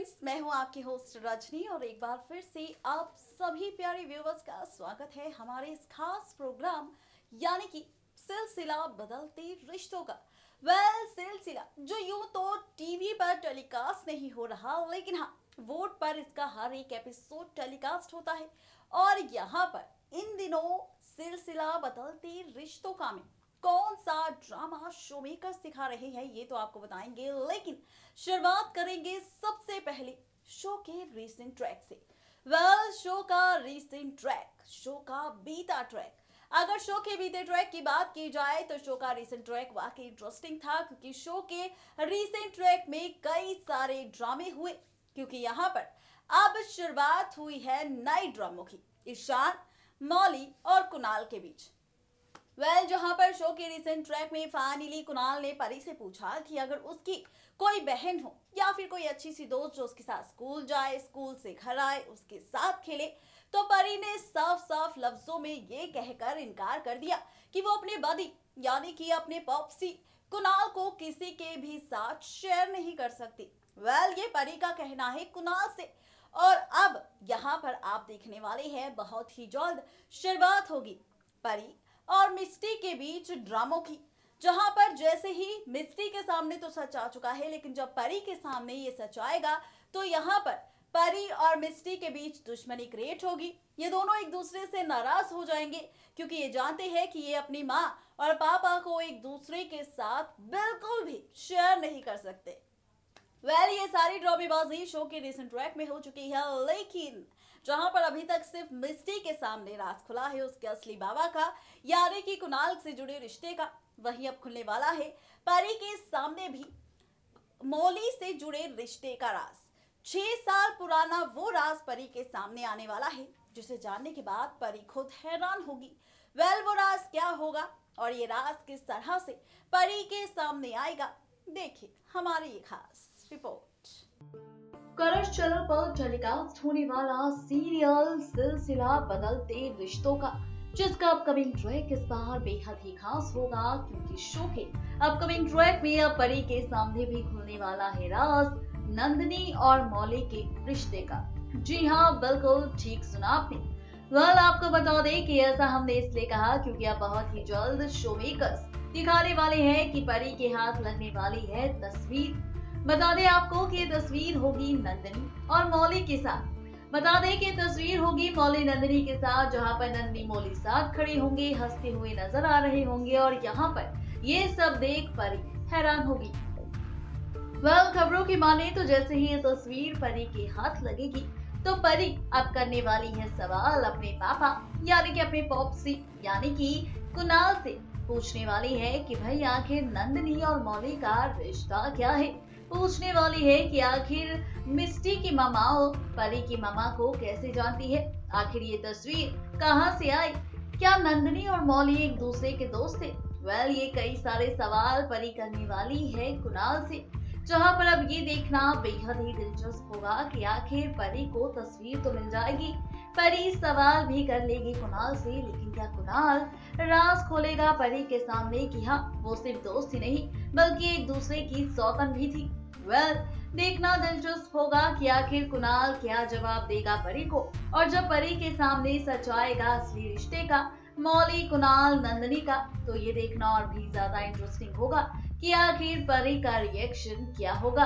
Friends, मैं हूं आपकी होस्ट रजनी और एक बार फिर से आप सभी प्यारे व्यूवर्स का स्वागत है हमारे इस खास प्रोग्राम यानी कि सिलसिला बदलते रिश्तों का। सिलसिला जो यूं तो टीवी पर टेलीकास्ट नहीं हो रहा, लेकिन हाँ, वोट पर इसका हर एक एपिसोड टेलीकास्ट होता है। और यहाँ पर इन दिनों सिलसिला बदलते रिश्तों का में कौन सा ड्रामा शो मेकर्स दिखा रहे हैं ये तो आपको बताएंगे, लेकिन शुरुआत करेंगे सबसे पहले शो के रीसेंट ट्रैक से। शो का रीसेंट ट्रैक, शो का बीता ट्रैक। अगर शो के बीते ट्रैक की बात की जाए तो शो का रीसेंट ट्रैक वाकई इंटरेस्टिंग था, क्योंकि शो के रीसेंट ट्रैक में कई सारे ड्रामे हुए। क्योंकि यहाँ पर अब शुरुआत हुई है नए ड्रामों की, ईशान, मौली और कुणाल के बीच। जहां पर शो के रिसेंट ट्रैक में फाइनली कुणाल ने परी से पूछा कि अगर उसकी कोई बहन हो या फिर कोई अच्छी सी दोस्त जो उसके साथ स्कूल जाए, स्कूल से घर आए, उसके साथ खेले, तो परी ने साफ साफ लफ्जों में ये कहकर इनकार कर दिया कि वो अपने बदी यानी कि अपने पॉप्सी कुणाल को किसी के भी साथ शेयर नहीं कर सकती। ये परी का कहना है कुणाल से। और अब यहाँ पर आप देखने वाले हैं बहुत ही जल्द शुरुआत होगी परी और मिस्टी के बीच ड्रामों की, जहां पर जैसे ही मिस्टी के सामने तो सच आ चुका है, लेकिन जब परी के सामने ये सच आएगा तो यहाँ पर परी और मिस्टी के बीच दुश्मनी क्रिएट होगी। ये दोनों एक दूसरे से नाराज हो जाएंगे, क्योंकि ये जानते हैं कि ये अपनी माँ और पापा को एक दूसरे के साथ बिल्कुल भी शेयर नहीं कर सकते। ये सारी ड्रामेबाजी शो के रिसेंट ट्रैक में हो चुकी है, लेकिन जहां पर अभी तक सिर्फ मिस्टी के सामने राज खुला है उसके असली बाबा का, यानी कि कुणाल से जुड़े रिश्ते का, वहीं अब खुलने वाला है परी के सामने भी मौली से जुड़े रिश्ते का राज। 6 साल पुराना वो राज परी के सामने आने वाला है, जिसे जानने के बाद परी खुद हैरान होगी। वो राज क्या होगा और ये राज किस तरह से परी के सामने आएगा, देखिए हमारी ये खास रिपोर्ट। कलर्स चैनल पर टेलीकास्ट होने वाला सीरियल सिलसिला बदलते रिश्तों का, जिसका अपकमिंग ट्रैक इस बार बेहद ही खास होगा, क्योंकि शो के अपकमिंग ट्रैक में अब परी के सामने भी खुलने वाला है राज नंदिनी और मौली के रिश्ते का। जी हाँ, बिल्कुल ठीक सुना आपने। आपको बता दें कि ऐसा हमने इसलिए कहा क्योंकि अब बहुत ही जल्द शो मेकर्स दिखाने वाले हैं कि परी के हाथ लगने वाली है तस्वीर। बता दें आपको कि ये तस्वीर होगी नंदिनी और मौली के साथ। बता दें कि तस्वीर होगी मौली नंदिनी के साथ, जहां पर नंदिनी मौली साथ खड़े होंगे, हंसते हुए नजर आ रहे होंगे, और यहाँ पर ये सब देख परी हैरान होगी। खबरों की माने तो जैसे ही ये तस्वीर परी के हाथ लगेगी तो परी अब करने वाली है सवाल अपने पापा यानी कि अपने पॉप्सी यानी कि कुणाल से पूछने वाली है कि भाई आखिर नंदिनी और मौली का रिश्ता क्या है। पूछने वाली है कि आखिर मिस्टी की मामा परी की मामा को कैसे जानती है, आखिर ये तस्वीर कहां से आई, क्या नंदिनी और मौली एक दूसरे के दोस्त थे। ये कई सारे सवाल परी करने वाली है कुणाल से, जहां पर अब ये देखना बेहद ही दिलचस्प होगा कि आखिर परी को तस्वीर तो मिल जाएगी, परी सवाल भी कर लेगी कुणाल से, लेकिन क्या कुणाल राज खोलेगा परी के सामने कि हाँ वो सिर्फ दोस्त ही नहीं बल्कि एक दूसरे की सौतन भी थी। देखना दिलचस्प होगा कि आखिर कुणाल क्या जवाब देगा परी को, और जब परी के सामने सच आएगा असली रिश्ते का, मौली कुणाल नंदिनी का, तो ये देखना और भी ज्यादा इंटरेस्टिंग होगा कि आखिर परी का रिएक्शन क्या होगा।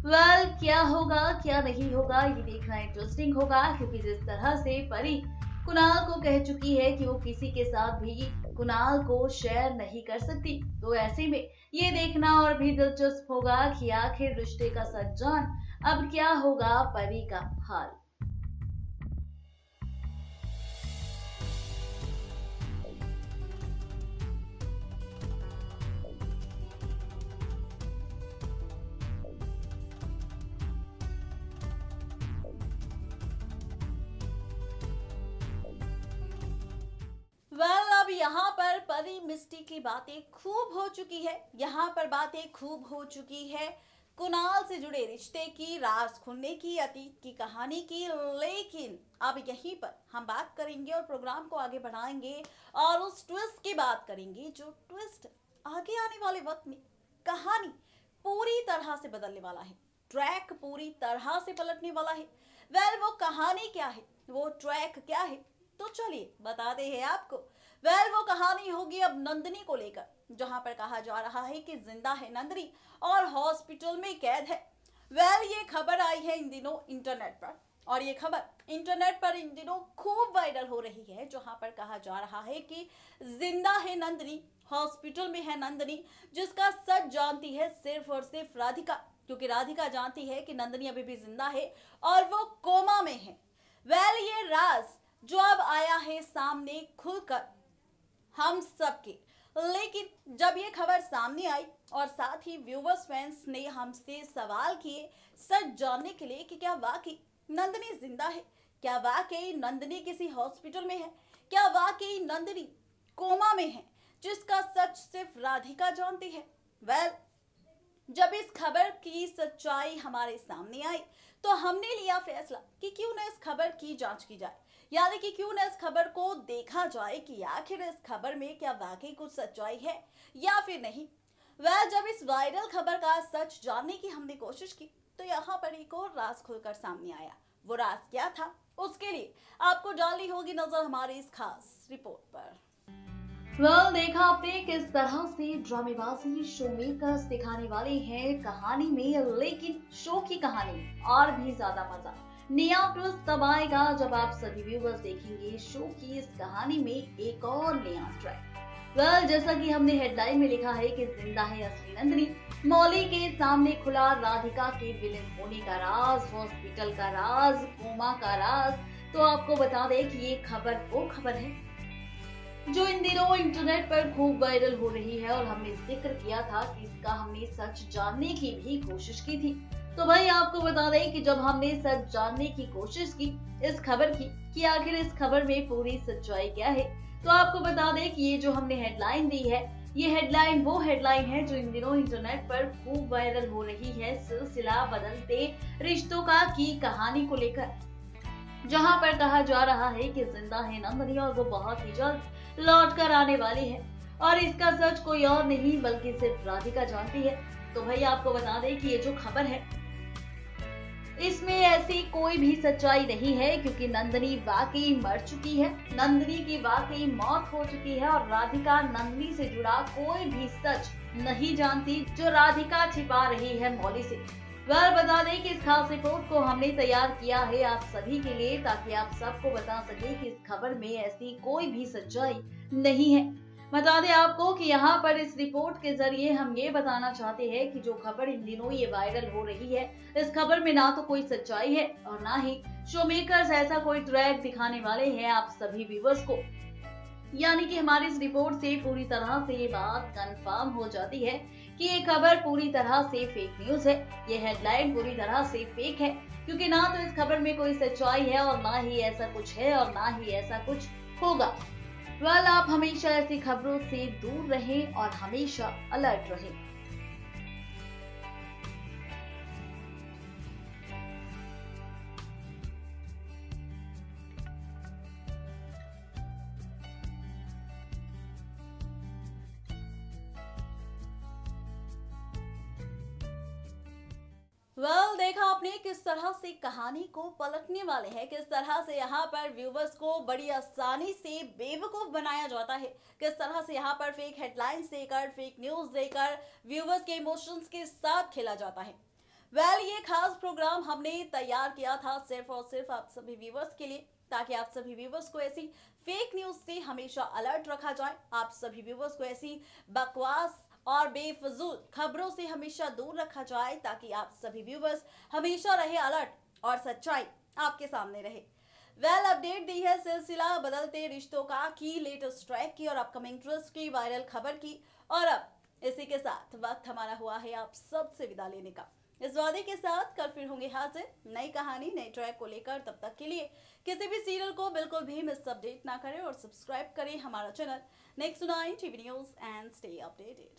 क्या होगा क्या नहीं होगा ये देखना इंटरेस्टिंग होगा, क्योंकि जिस तरह से परी कुणाल को कह चुकी है कि वो किसी के साथ भी कुणाल को शेयर नहीं कर सकती, तो ऐसे में ये देखना और भी दिलचस्प होगा कि आखिर रिश्ते का सच जान अब क्या होगा परी का हाल। अब यहाँ पर परी मिस्टी की बातें खूब हो चुकी है, यहाँ पर बातें खूब हो चुकी है कुणाल से जुड़े रिश्ते की, राज खुलने की, अतीत की कहानी की, लेकिन अब यहीं पर हम बात करेंगे और प्रोग्राम को आगे बढ़ाएंगे और उस ट्विस्ट की बात करेंगे, जो ट्विस्ट आगे आने वाले वक्त में कहानी पूरी तरह से बदलने वाला है। ट्रैक पूरी तरह से पलटने वाला है। वो कहानी क्या है, वो ट्रैक क्या है, तो चलिए बताते हैं आपको। वो कहानी होगी अब नंदिनी को लेकर, जहां पर कहा जा रहा है कि जिंदा है नंदिनी और हॉस्पिटल में कैद है। ये खबर आई है इन दिनों इंटरनेट पर, और ये खबर इंटरनेट पर इन दिनों खूब वायरल हो रही है, जहां पर कहा जा रहा है कि जिंदा है नंदिनी, हॉस्पिटल में है नंदिनी, जिसका सच जानती है सिर्फ और सिर्फ राधिका, क्योंकि राधिका जानती है कि नंदिनी अभी भी जिंदा है और वो कोमा में है। ये राज जो अब आया है सामने खुलकर हम सबके, लेकिन जब ये खबर सामने आई और साथ ही व्यूवर्स फैंस ने हमसे सवाल किए सच जानने के लिए कि क्या वाकई नंदिनी जिंदा है, क्या वाकई नंदिनी किसी हॉस्पिटल में है, क्या वाकई नंदिनी कोमा में है, जिसका सच सिर्फ राधिका जानती है। जब इस खबर की सच्चाई हमारे सामने आई तो हमने लिया फैसला कि क्यों न इस खबर की जांच की जाए, यानी कि क्यों न इस खबर को देखा जाए कि आखिर इस खबर में क्या वाकई कुछ सच्चाई है या फिर नहीं। जब इस वायरल खबर का सच जानने की हमने कोशिश की तो यहाँ पर एक और राज खुलकर सामने आया। वो राज क्या था, उसके लिए आपको डालनी होगी नजर हमारी इस खास रिपोर्ट पर। देखा आपने किस तरह से ड्रामेबाजी शो मेकर्स दिखाने वाले हैं कहानी में, लेकिन शो की कहानी में और भी ज्यादा मजा, नया ट्विस्ट तब आएगा जब आप सभी व्यूअर्स देखेंगे शो की इस कहानी में एक और नया ट्रैक। जैसा कि हमने हेडलाइन में लिखा है कि जिंदा है असली नंदिनी, मौली के सामने खुला राधिका के विलेन होने का राज, हॉस्पिटल का राज, कोमा का राज। तो आपको बता दें कि ये खबर वो खबर है जो इन दिनों इंटरनेट पर खूब वायरल हो रही है, और हमने जिक्र किया था कि इसका हमने सच जानने की भी कोशिश की थी। तो भाई आपको बता दें कि जब हमने सच जानने की कोशिश की इस खबर की कि आखिर इस खबर में पूरी सच्चाई क्या है, तो आपको बता दें कि ये जो हमने हेडलाइन दी है, ये हेडलाइन वो हेडलाइन है जो इन दिनों इंटरनेट पर खूब वायरल हो रही है सिलसिला बदलते रिश्तों का की कहानी को लेकर, जहां पर कहा जा रहा है कि जिंदा है नंदिनी और वो बहुत ही जल्द लौट कर आने वाली है, और इसका सच कोई और नहीं बल्कि सिर्फ राधिका जानती है। तो भाई आपको बता दें कि ये जो खबर है इसमें ऐसी कोई भी सच्चाई नहीं है, क्योंकि नंदिनी वाकई मर चुकी है, नंदिनी की वाकई मौत हो चुकी है, और राधिका नंदिनी से जुड़ा कोई भी सच नहीं जानती जो राधिका छिपा रही है मौली से। बता दें कि इस खास रिपोर्ट को हमने तैयार किया है आप सभी के लिए, ताकि आप सबको बता सके कि इस खबर में ऐसी कोई भी सच्चाई नहीं है। बता दें आपको कि यहाँ पर इस रिपोर्ट के जरिए हम ये बताना चाहते हैं कि जो खबर इन दिनों ये वायरल हो रही है, इस खबर में ना तो कोई सच्चाई है और ना ही शो मेकर्स ऐसा कोई ट्रैक दिखाने वाले हैं आप सभी व्यूअर्स को। यानी कि हमारी इस रिपोर्ट से पूरी तरह से ये बात कंफर्म हो जाती है कि ये खबर पूरी तरह से फेक न्यूज है, ये हेडलाइन पूरी तरह से फेक है, क्योंकि ना तो इस खबर में कोई सच्चाई है और ना ही ऐसा कुछ है और ना ही ऐसा कुछ होगा। आप हमेशा ऐसी खबरों से दूर रहें और हमेशा अलर्ट रहें। देखा आपने किस तरह से कहानी को पलटने वाले हैं, किस तरह से यहाँ पर व्यूवर्स को बड़ी आसानी से बेवकूफ बनाया जाता है, किस तरह से यहाँ पर फेक हेडलाइंस देकर, फेक न्यूज देकर व्यूवर्स के इमोशंस के साथ खेला जाता है। ये खास प्रोग्राम हमने तैयार किया था सिर्फ और सिर्फ आप सभी व्यूवर्स के लिए, ताकि आप सभी व्यूवर्स को ऐसी फेक न्यूज से हमेशा अलर्ट रखा जाए, आप सभी व्यूवर्स को ऐसी बकवास और बेफजूल खबरों से हमेशा दूर रखा जाए, ताकि आप सभी व्यूवर्स हमेशा रहे अलर्ट और सच्चाई आपके सामने रहे। अपडेट दी है सिलसिला बदलते रिश्तों का की लेटेस्ट ट्रैक की और अपकमिंग ट्विस्ट की वायरल खबर की, और अब इसी के साथ वक्त हमारा हुआ है आप सबसे विदा लेने का। इस वादे के साथ कल फिर होंगे हाजिर नई कहानी नए ट्रैक को लेकर। तब तक के लिए किसी भी सीरियल को बिल्कुल भी मिस अपडेट ना करें और सब्सक्राइब करें हमारा channel next 9 TV news and stay updated.